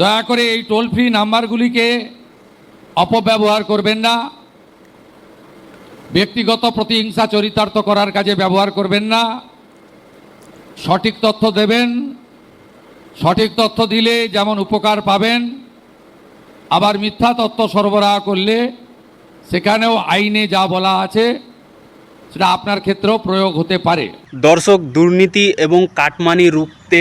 দয়া করে এই টোল ফ্রি নাম্বারগুলিকে অপব্যবহার করবেন না, ব্যক্তিগত প্রতিহিংসা চরিতার্থ করার কাজে ব্যবহার করবেন না। সঠিক তথ্য দেবেন, সঠিক তথ্য দিলে যেমন উপকার পাবেন, আবার মিথ্যা তথ্য সরবরাহ করলে সেখানেও আইনে যা বলা আছে সেটা আপনার ক্ষেত্রেও প্রয়োগ হতে পারে। দর্শক, দুর্নীতি এবং কাটমানি রুখতে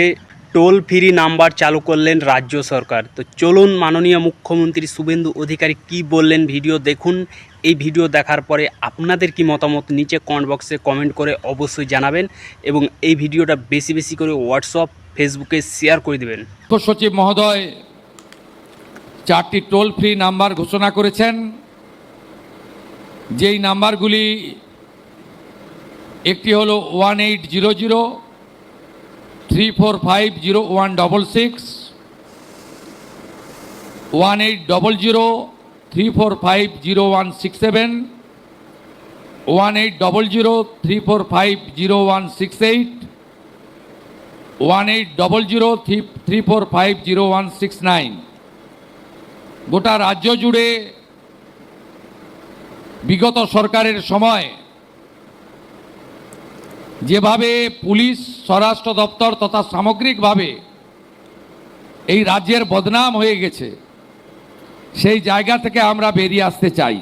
টোল ফ্রি নাম্বার চালু করলেন রাজ্য সরকার। তো চলুন মাননীয় মুখ্যমন্ত্রী শুভেন্দু অধিকারী কি বললেন ভিডিও দেখুন। এই ভিডিও দেখার পরে আপনাদের কি মতামত নিচে কমেন্ট বক্সে কমেন্ট করে অবশ্যই জানাবেন এবং এই ভিডিওটা বেশি বেশি করে হোয়াটসঅ্যাপ ফেসবুকে শেয়ার করে দেবেন। মুখ্য সচিব মহোদয় 4টি টোল ফ্রি নাম্বার ঘোষণা করেছেন, যেই নাম্বারগুলি একটি হলো 1800-345-0166, 1800-345-0167, 1800-345-0168, 1800-345-0169। গোটা রাজ্য জুড়ে বিগত সরকারের সময় যেভাবে পুলিশ, স্বরাষ্ট্র দপ্তর তথা সামগ্রিকভাবে এই রাজ্যের বদনাম হয়ে গেছে, সেই জায়গা থেকে আমরা বেরিয়ে আসতে চাই।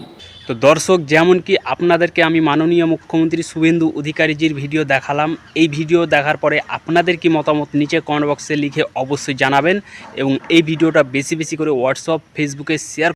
তো দর্শক, যেমন কি আপনাদেরকে আমি মাননীয় মুখ্যমন্ত্রী শুভেন্দু অধিকারীজির ভিডিও দেখালাম, এই ভিডিও দেখার পরে আপনাদের কি মতামত নিচে কমেন্ট বক্সে লিখে অবশ্যই জানাবেন এবং এই ভিডিওটা বেশি বেশি করে হোয়াটসঅ্যাপ ফেসবুকে শেয়ার